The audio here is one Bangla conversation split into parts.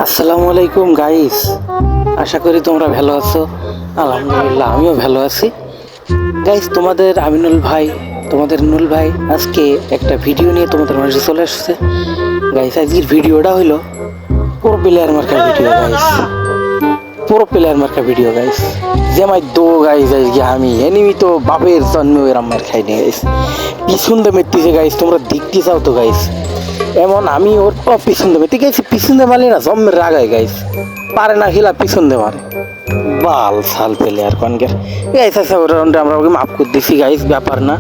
আসসালামু আলাইকুম গাইস, আশা করি তোমরা ভালো আছো। আলহামদুলিল্লাহ আমিও ভালো আছি। গাইস, তোমাদের আমিনুল ভাই, তোমাদের নুল ভাই আজকে একটা ভিডিও নিয়ে তোমাদের মাঝে চলে আসছে। গাইস, আজকের ভিডিওটা হইলো প্রো প্লেয়ার মার্কা ভিডিও গাইস, প্রো প্লেয়ার মার্কা ভিডিও গাইস। যেমাই দো গাইস, আজকে আমি এনিমি তো বাপের জন্মে ওই রাম্মার খাইনি গাইস, পিছন দিয়ে মেরতেছে গাইস। তোমরা দেখতে চাও তো গাইস, এমন আমি ওর পিছন দেবে ঠিক আছে, পিছন দিয়ে মারলি না জম্মের রাগায় গাইস, পারে না খেলা পিছন দিয়ে মারে বাল সাল পেলে আর কনকের গাইস। আছে ওর রাউন্ডে আমরা ওকে মাফ করে দিছি গাইস, ব্যাপার না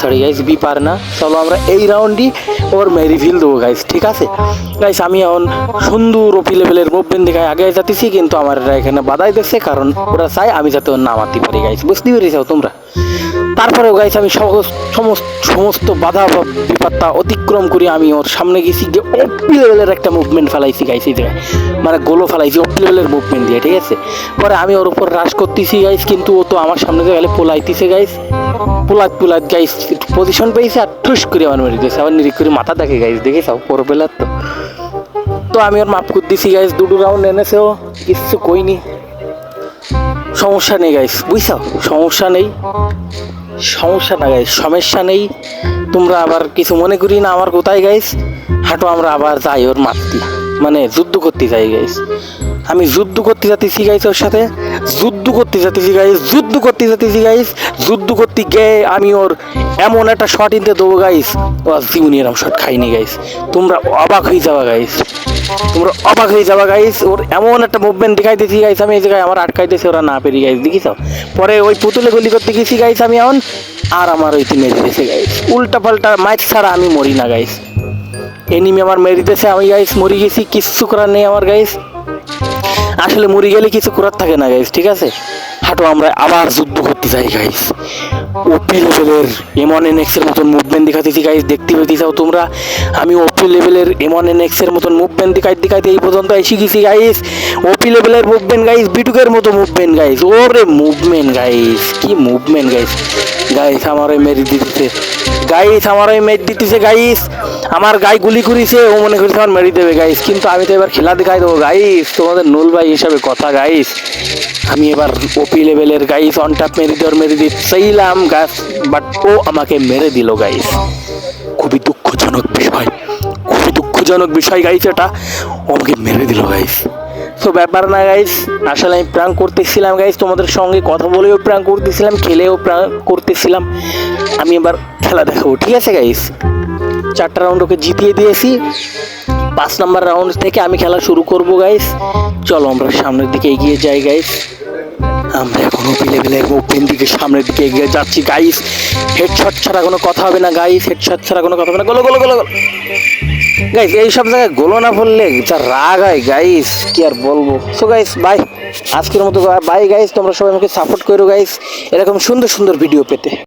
সরি গাইস, বিপার না। চলো আমরা এই রাউন্ডই ওর মেরি ফিল দেবো গাইস, ঠিক আছে গাইস। আমি এখন সুন্দর ওপি লেভেলের মুভমেন্ট দেখে আগে যাতেছি, কিন্তু আমার এখানে বাধাই দিচ্ছে, কারণ ওরা চাই আমি যাতে ওর নামাতে পারি গাইস, বুঝতে পেরেছাও তোমরা। তারপরেও গাইস আমি সমস্ত বাধা বিপত্তা অতিক্রম করে আমি ওর সামনে গেছি, গিয়ে ওপি লেভেলের একটা মুভমেন্ট ফেলাইছি গাইস, এই জায়গায় মানে গোলো ফেলাইছি ওপি লেভেলের মুভমেন্ট দিয়ে, ঠিক আছে। পরে আমি ওর উপর রাশ করতেছি গাইস, কিন্তু ও তো আমার সামনে গেলে পোলাইতেছে গাইস, পোলাত গাইস পজিশন পেয়েছে আর ঠুস করে আমার মেরে দিয়েছে, আবার নিরিখ করে মাথা দেখে গাইস, দেখেছাও পর বেলার তো আমি ওর মাফ করে দিছি গাইস। দুটো রাউন্ড এনেছেও কিছু কইনি, সমস্যা নেই গাইস, বুঝছাও, সমস্যা না গাইস, সমস্যা নেই। তোমরা আবার কিছু মনে করি না আমার কোথায় গাইস, হাঁটো আমরা আবার যাই ওর মারতে, মানে যুদ্ধ করতে যাই গাইস। আমি যুদ্ধ করতে যাতেছি গাইস, ওর সাথে যুদ্ধ করতে গিয়ে আমি ওর এমন একটা শট ইনতে দেবো গাইস, ও জীবনী এরম শট খাইনি গাইস। তোমরা অবাক হয়ে যাওয়া গাইস, ওর এমন একটা মুভমেন্ট দেখাইতেছি গাইস, আমি এই জায়গায় আমার আটকাইতেছি, ওরা না পেরি গাইস, দেখিস। পরে ওই পুতুলে গুলি করতে গেছি গাইস আমি এখন, আর আমার ওই মেরে দিয়েছে গাইস, উল্টা পাল্টা মাইক ছাড়া আমি মরি না গাইস, এনিমি আমার মেরে দিতেছে, আমি গাইস মরি গেছি, কিচ্ছু করার নেই আমার গাইস, আসলে মরে গেলে কিছু করার থাকে না গাইস, ঠিক আছে। হাঁটো আমরা আবার যুদ্ধ করতে যাই গাইস, ওপি লেভেলের M1NX এর মতন মুভমেন্ট দেখাতেছি গাইস, দেখতে পেতে চাও তোমরা। আমি ওপি লেভেলের M1NX এর মতন মুভমেন্ট দেখাইতে এই পর্যন্ত এসে গেছি গাইস। ওপি লেভেলের মুভমেন্ট গাইস, বিটুকের মতো মুভমেন্ট গাইস, ওরে মুভমেন্ট গাইস, কি মুভমেন্ট গাইস। আমার ওই মেরে দিতেছে গাইস, আমার গায়ে গুলি করেছে, ও মনে করছে আমার মেরে দেবে গাইস, কিন্তু আমি তো এবার খেলা দেখাই দেবো গাইস, তোমাদের নুল ভাই হিসাবে কথা গাইস। আমি এবার ওপি লেভেলের গাইস অন ট্যাপ মেরে দিচ্ছিলাম গাইস, বাট ও আমাকে মেরে দিল গাইস। খুবই দুঃখজনক বিষয় গাইস, এটা ও আমাকে মেরে দিল গাইস। তো ব্যাপার না গাইস, আসলে আমি প্র্যাঙ্ক করতেছিলাম গাইস, তোমাদের সঙ্গে কথা বলেও প্র্যাঙ্ক করতেছিলাম, খেলেও প্র্যাঙ্ক করতেছিলাম। আমি এবার খেলা দেখাবো, ঠিক আছে গাইস। 4টা রাউন্ড ওকে জিতিয়ে দিয়েছি, 5 নম্বর রাউন্ড থেকে আমি খেলা শুরু করব গাইস। চলো আমরা সামনের দিকে এগিয়ে যাই গাইস, আমরা এখন ওপি লেভেলের মুভমেন্ট দিকে সামনের দিকে এগিয়ে যাচ্ছি গাইস। হেডশট ছাড়া কোনো কথা হবে না গাইস, গোলো গাইস। এই সব জায়গায় গোলো না পড়লে যা রাগ হয় গাইস, কি আর বলবো। সো গাইস বাই, আজকের মতো বাই গাইস, তোমরা সবাই আমাকে সাপোর্ট করো গাইস, এরকম সুন্দর ভিডিও পেতে।